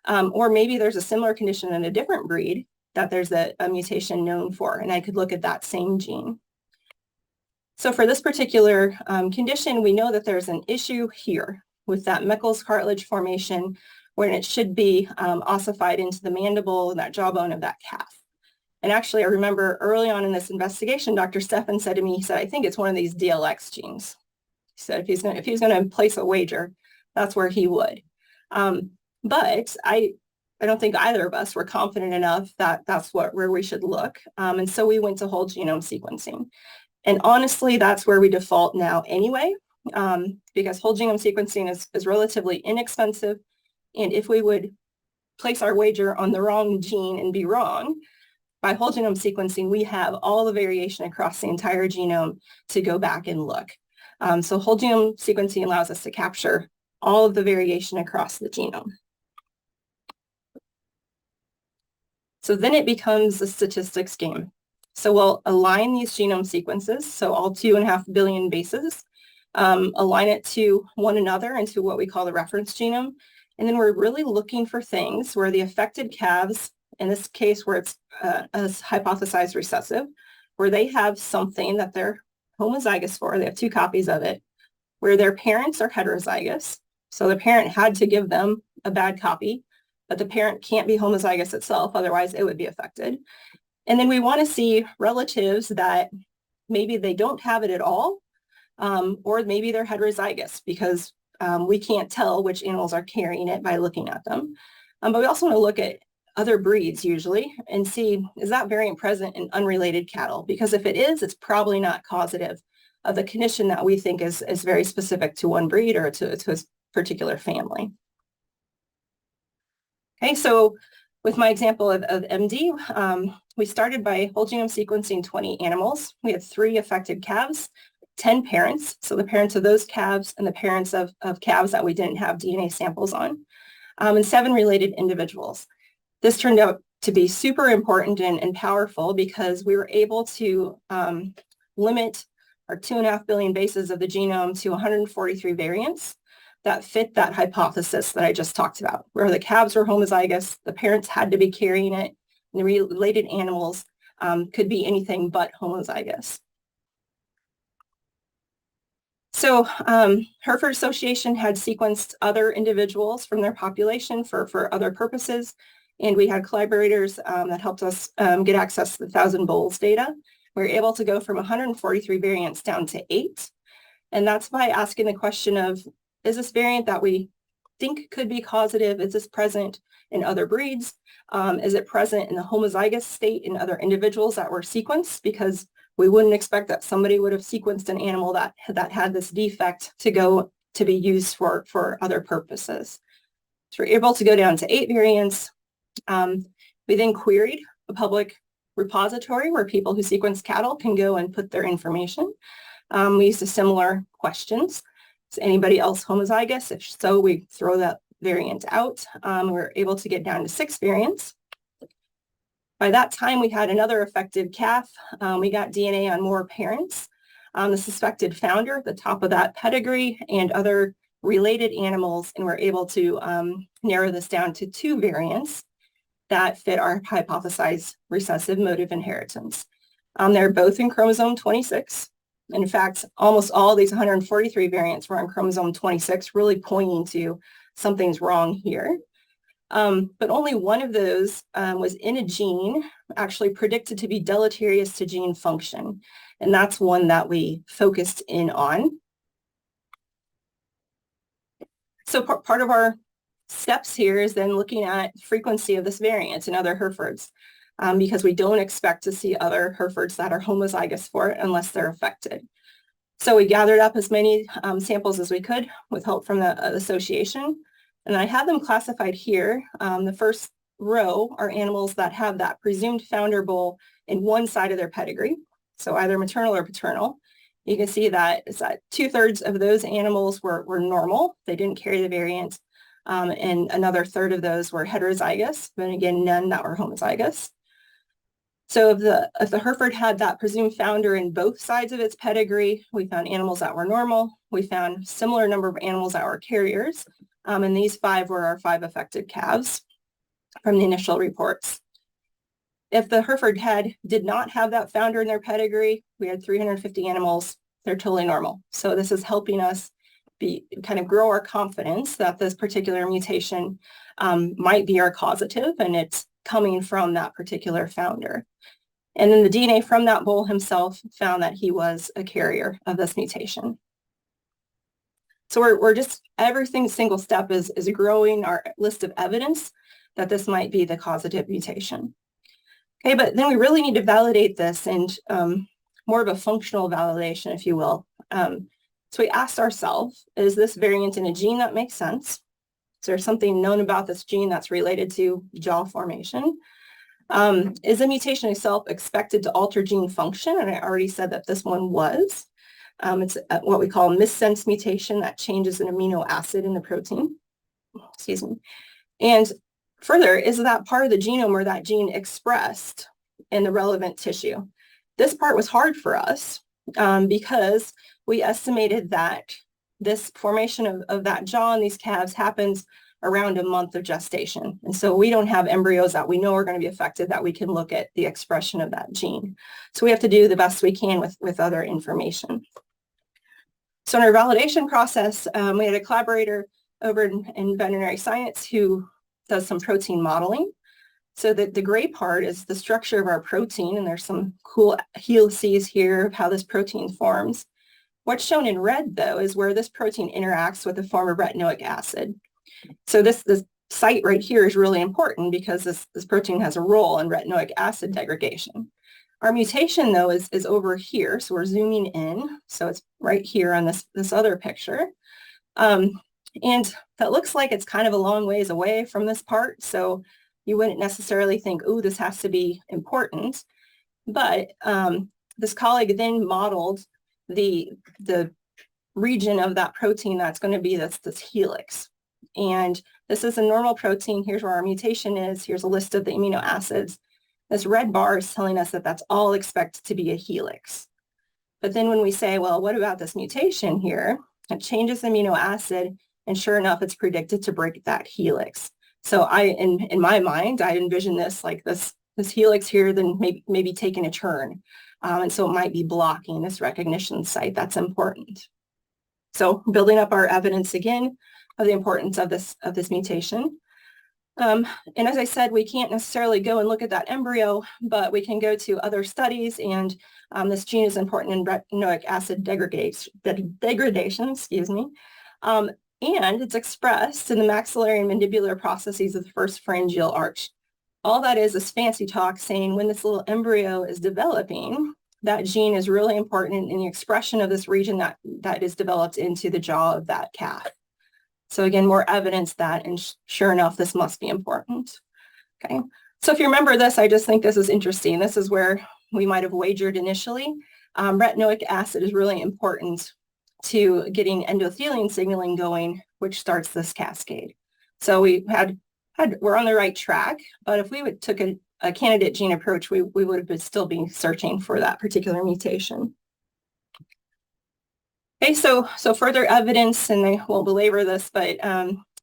Or maybe there's a similar condition in a different breed that there's a mutation known for, and I could look at that same gene. So for this particular condition, we know that there's an issue here with that Meckel's cartilage formation when it should be ossified into the mandible and that jawbone of that calf. And actually, I remember early on in this investigation, Dr. Steffen said to me, he said, I think it's one of these DLX genes. He said, if he's going to place a wager, that's where he would. But I don't think either of us were confident enough that that's where we should look. And so we went to whole genome sequencing. And honestly, that's where we default now anyway, because whole genome sequencing is relatively inexpensive. And if we would place our wager on the wrong gene and be wrong, by whole genome sequencing, we have all the variation across the entire genome to go back and look. So whole genome sequencing allows us to capture all of the variation across the genome. So then it becomes a statistics game. So we'll align these genome sequences, so all 2.5 billion bases, align it to one another into what we call the reference genome. And then we're really looking for things where the affected calves, in this case where it's a hypothesized recessive, where they have something that they're homozygous for, they have 2 copies of it, where their parents are heterozygous. So the parent had to give them a bad copy, but the parent can't be homozygous itself, otherwise it would be affected. And then we want to see relatives that maybe they don't have it at all, or maybe they're heterozygous because we can't tell which animals are carrying it by looking at them. But we also want to look at other breeds usually and see, is that variant present in unrelated cattle? Because if it is, it's probably not causative of the condition that we think is very specific to one breed or to a particular family. Okay, so with my example of MD, we started by whole genome sequencing 20 animals. We had 3 affected calves, 10 parents, so the parents of those calves and the parents of calves that we didn't have DNA samples on, and 7 related individuals. This turned out to be super important and powerful because we were able to limit our 2.5 billion bases of the genome to 143 variants that fit that hypothesis that I just talked about, where the calves were homozygous, the parents had to be carrying it, and the related animals could be anything but homozygous. So Hereford Association had sequenced other individuals from their population for other purposes, and we had collaborators that helped us get access to the 1,000 Bowls data. We were able to go from 143 variants down to 8, and that's by asking the question of, is this variant that we think could be causative, is this present in other breeds? Is it present in the homozygous state in other individuals that were sequenced? Because we wouldn't expect that somebody would have sequenced an animal that had this defect to be used for other purposes. So we're able to go down to 8 variants. We then queried a public repository where people who sequence cattle can go and put their information. We used a similar questions. Is anybody else homozygous? If so, we throw that variant out. We're able to get down to 6 variants. By that time, we had another affected calf. We got DNA on more parents, the suspected founder at the top of that pedigree, and other related animals, and we're able to narrow this down to 2 variants that fit our hypothesized recessive mode of inheritance. They're both in chromosome 26. In fact, almost all these 143 variants were on chromosome 26, really pointing to something's wrong here. But only one of those was in a gene actually predicted to be deleterious to gene function. And that's one that we focused in on. So part of our steps here is then looking at frequency of this variant in other Herefords, because we don't expect to see other Herefords that are homozygous for it unless they're affected. So we gathered up as many samples as we could with help from the association. And I have them classified here. The first row are animals that have that presumed founder bull in one side of their pedigree, so either maternal or paternal. You can see that 2/3 of those animals were normal. They didn't carry the variant. And another 1/3 of those were heterozygous, but again, none that were homozygous. So if the Hereford had that presumed founder in both sides of its pedigree, we found animals that were normal. We found similar number of animals that were carriers. And these 5 were our 5 affected calves from the initial reports. If the Hereford did not have that founder in their pedigree, we had 350 animals. They're totally normal. So this is helping us kind of grow our confidence that this particular mutation might be our causative, and it's coming from that particular founder. And then the DNA from that bull himself found that he was a carrier of this mutation. So we're just, every single step is growing our list of evidence that this might be the causative mutation. Okay, but then we really need to validate this, and more of a functional validation, if you will. So we asked ourselves, is this variant in a gene that makes sense? Is there something known about this gene that's related to jaw formation? Is the mutation itself expected to alter gene function? And I already said that this one was. It's what we call a missense mutation that changes an amino acid in the protein. Excuse me. And further, is that part of the genome or that gene expressed in the relevant tissue? This part was hard for us because we estimated that this formation of that jaw in these calves happens around a month of gestation. And so we don't have embryos that we know are going to be affected that we can look at the expression of that gene. So we have to do the best we can with other information. So in our validation process, we had a collaborator over in veterinary science who does some protein modeling. So that the gray part is the structure of our protein, and there's some cool helices here of how this protein forms. What's shown in red, though, is where this protein interacts with a form of retinoic acid. So this site right here is really important because this protein has a role in retinoic acid degradation. Our mutation, though, is over here. So we're zooming in. So it's right here on this other picture. And that looks like it's kind of a long ways away from this part. So you wouldn't necessarily think, oh, this has to be important. But this colleague then modeled the region of that protein that's going to be this helix. And this is a normal protein. Here's where our mutation is. Here's a list of the amino acids. This red bar is telling us that that's all expected to be a helix. But then when we say, well, what about this mutation here? It changes the amino acid, and sure enough, it's predicted to break that helix. So in my mind, I envision this like this helix here, then maybe taking a turn. And so it might be blocking this recognition site that's important. So building up our evidence again of the importance of this mutation. And as I said, we can't necessarily go and look at that embryo, but we can go to other studies, and this gene is important in retinoic acid degradation, excuse me. and it's expressed in the maxillary and mandibular processes of the first pharyngeal arch. All that is fancy talk saying when this little embryo is developing, that gene is really important in the expression of this region that is developed into the jaw of that calf. So again, more evidence that, and sure enough, this must be important. Okay, so if you remember this, I just think this is interesting. This is where we might have wagered initially. Retinoic acid is really important to getting endothelium signaling going, which starts this cascade. So we're on the right track, but if we took a candidate gene approach, we would have still been searching for that particular mutation. Okay, so further evidence, and I won't belabor this, but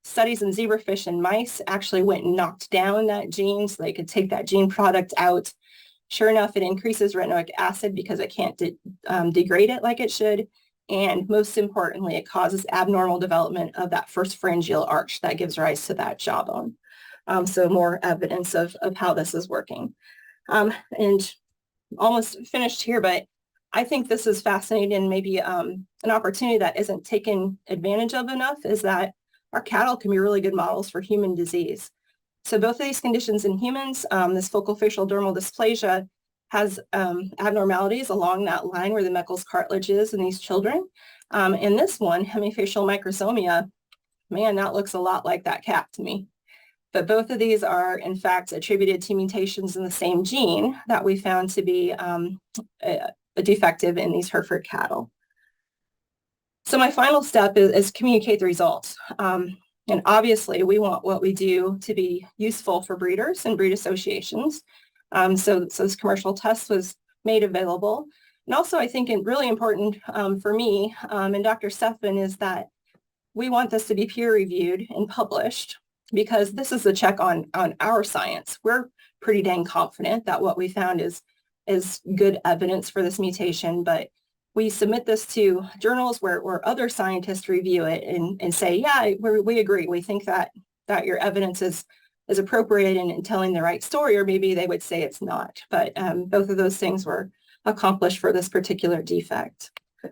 studies in zebrafish and mice actually went and knocked down that gene so they could take that gene product out. Sure enough, it increases retinoic acid because it can't degrade it like it should. And most importantly, it causes abnormal development of that first pharyngeal arch that gives rise to that jawbone. So more evidence of how this is working. And almost finished here, but I think this is fascinating, and maybe an opportunity that isn't taken advantage of enough is that our cattle can be really good models for human disease. So both of these conditions in humans, this focal facial dermal dysplasia has abnormalities along that line where the Meckel's cartilage is in these children. And this one, hemifacial microsomia, man, that looks a lot like that cat to me. But both of these are, in fact, attributed to mutations in the same gene that we found to be defective in these Hereford cattle. So my final step is communicate the results. And obviously, we want what we do to be useful for breeders and breed associations. So this commercial test was made available. And also, I think really important for me and Dr. Steffen is that we want this to be peer-reviewed and published, because this is a check on our science. We're pretty dang confident that what we found is good evidence for this mutation, but we submit this to journals where other scientists review it and say, yeah, we agree. We think that your evidence is appropriate in telling the right story, or maybe they would say it's not. But both of those things were accomplished for this particular defect. So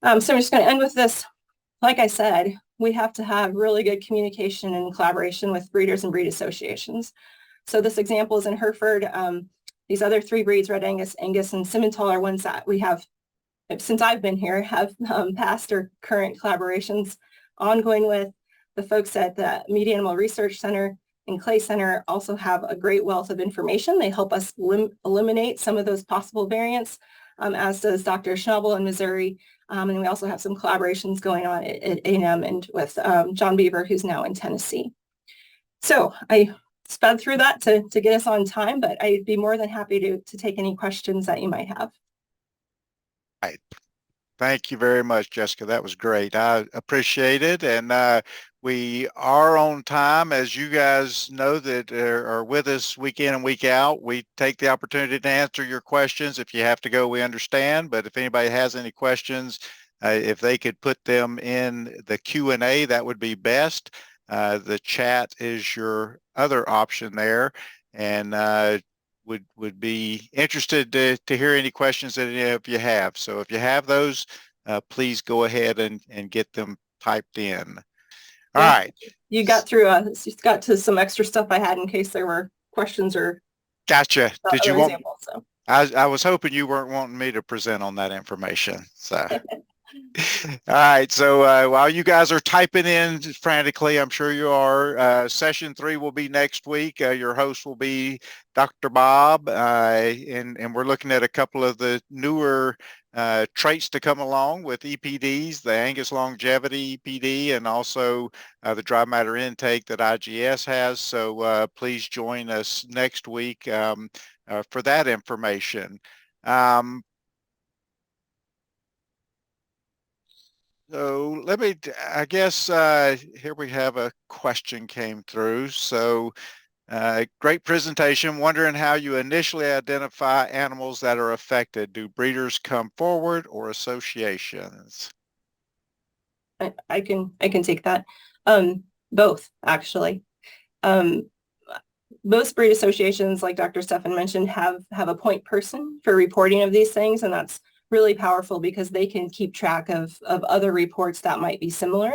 I'm just going to end with this. Like I said, we have to have really good communication and collaboration with breeders and breed associations. So this example is in Hereford. These other three breeds, Red Angus, Angus, and Simmental, are ones that we have, since I've been here, have past or current collaborations ongoing with. The folks at the Meat Animal Research Center and Clay Center also have a great wealth of information. They help us eliminate some of those possible variants, as does Dr. Schnabel in Missouri. And we also have some collaborations going on at A&M and with John Beaver, who's now in Tennessee. So I sped through that to get us on time, but I'd be more than happy to take any questions that you might have. Right. Thank you very much, Jessica. That was great. I appreciate it. And we are on time. As you guys know that are with us week in and week out, we take the opportunity to answer your questions. If you have to go, we understand. But if anybody has any questions, if they could put them in the Q&A, that would be best. The chat is your other option there. And would be interested to hear any questions that any of you have. So if you have those, please go ahead and get them typed in. All right. You got through, got to some extra stuff I had in case there were questions or. Gotcha. Did you want? Examples, so. I was hoping you weren't wanting me to present on that information. So. All right, so while you guys are typing in frantically, I'm sure you are, session 3 will be next week. Your host will be Dr. Bob, and we're looking at a couple of the newer traits to come along with EPDs, the Angus longevity EPD, and also the dry matter intake that IGS has. So please join us next week for that information. So let me, I guess, here we have a question came through. So great presentation. Wondering how you initially identify animals that are affected. Do breeders come forward or associations? I can take that. Both, actually. Most breed associations, like Dr. Steffen mentioned, have a point person for reporting of these things, and that's really powerful because they can keep track of other reports that might be similar.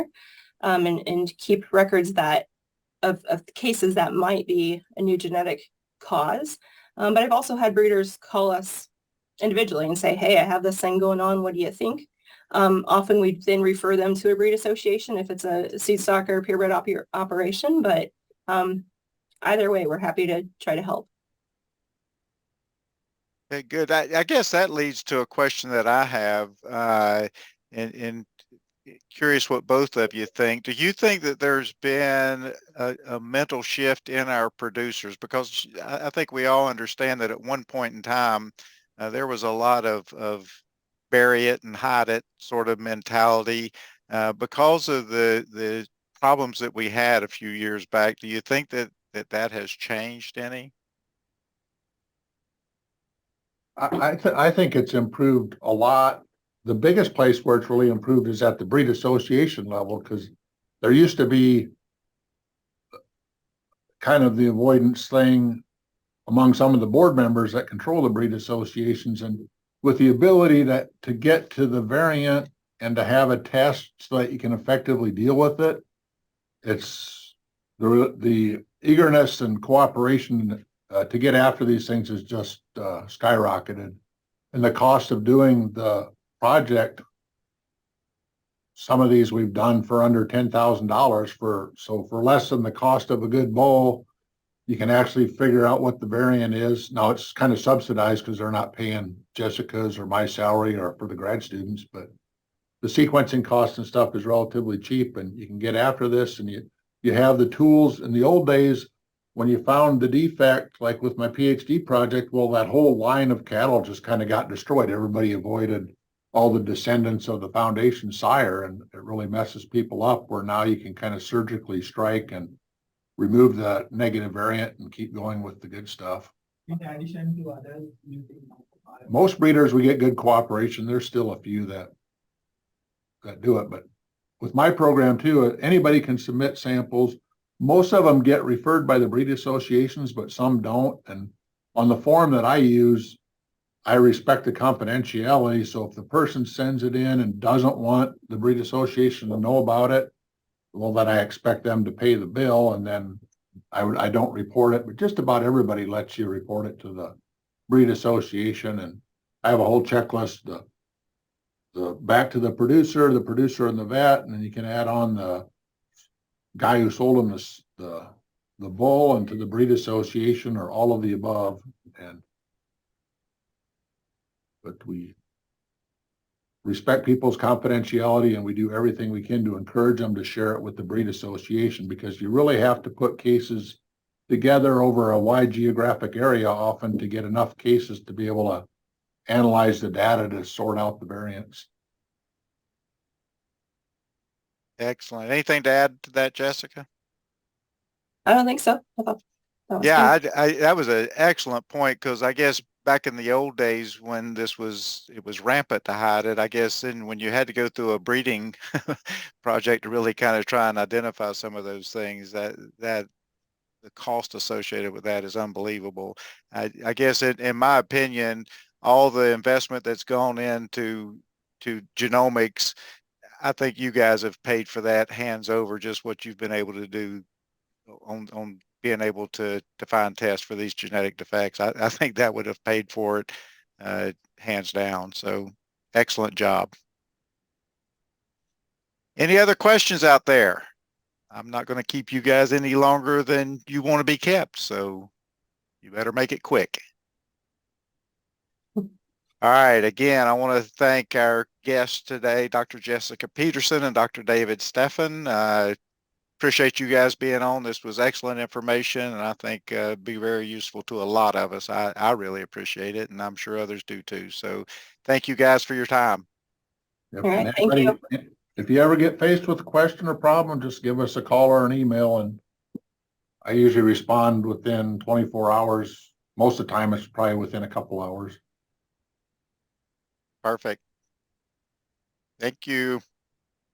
and keep records of cases that might be a new genetic cause. But I've also had breeders call us individually and say, hey, I have this thing going on. What do you think? Often we then refer them to a breed association if it's a seed stock or purebred operation. But either way, we're happy to try to help. Okay, good. I guess that leads to a question that I have, and curious what both of you think. Do you think that there's been a mental shift in our producers? Because I think we all understand that at one point in time, there was a lot of bury it and hide it sort of mentality because of the problems that we had a few years back. Do you think that has changed any? I think it's improved a lot. The biggest place where it's really improved is at the breed association level, because there used to be kind of the avoidance thing among some of the board members that control the breed associations, and with the ability to get to the variant and to have a test so that you can effectively deal with it, it's the eagerness and cooperation to get after these things is just skyrocketed. And the cost of doing the project, some of these we've done for under $10,000 for less than the cost of a good bull, you can actually figure out what the variant is. Now it's kind of subsidized because they're not paying Jessica's or my salary or for the grad students, but the sequencing cost and stuff is relatively cheap, and you can get after this, and you have the tools. In the old days, when you found the defect, like with my PhD project, well, that whole line of cattle just kind of got destroyed. Everybody avoided all the descendants of the foundation sire, and it really messes people up, where now you can kind of surgically strike and remove the negative variant and keep going with the good stuff. In addition to others using Most breeders, we get good cooperation. There's still a few that do it, but with my program too, anybody can submit samples. Most of them get referred by the breed associations, but some don't. And on the form that I use, I respect the confidentiality. So if the person sends it in and doesn't want the breed association to know about it, well, then I expect them to pay the bill, and then I don't report it. But just about everybody lets you report it to the breed association, and I have a whole checklist. The back to the producer and the vet, and then you can add on the guy who sold him the bull, and to the breed association, or all of the above. But we respect people's confidentiality, and we do everything we can to encourage them to share it with the breed association, because you really have to put cases together over a wide geographic area often to get enough cases to be able to analyze the data to sort out the variants. Excellent. Anything to add to that, Jessica? I don't think so. I thought that was Yeah, good. that was an excellent point, because I guess back in the old days when it was rampant to hide it, I guess then when you had to go through a breeding project to really kind of try and identify some of those things, that the cost associated with that is unbelievable. I guess in my opinion, all the investment that's gone into genomics, I think you guys have paid for that hands over, just what you've been able to do on being able to find tests for these genetic defects. I think that would have paid for it hands down. So excellent job. Any other questions out there? I'm not going to keep you guys any longer than you want to be kept, so you better make it quick. All right. Again, I want to thank our guests today, Dr. Jessica Petersen and Dr. David Steffen. Appreciate you guys being on. This was excellent information, and I think be very useful to a lot of us. I really appreciate it, and I'm sure others do too. So thank you guys for your time. All right, thank you. If you ever get faced with a question or problem, just give us a call or an email, and I usually respond within 24 hours. Most of the time, it's probably within a couple hours. Perfect. Thank you.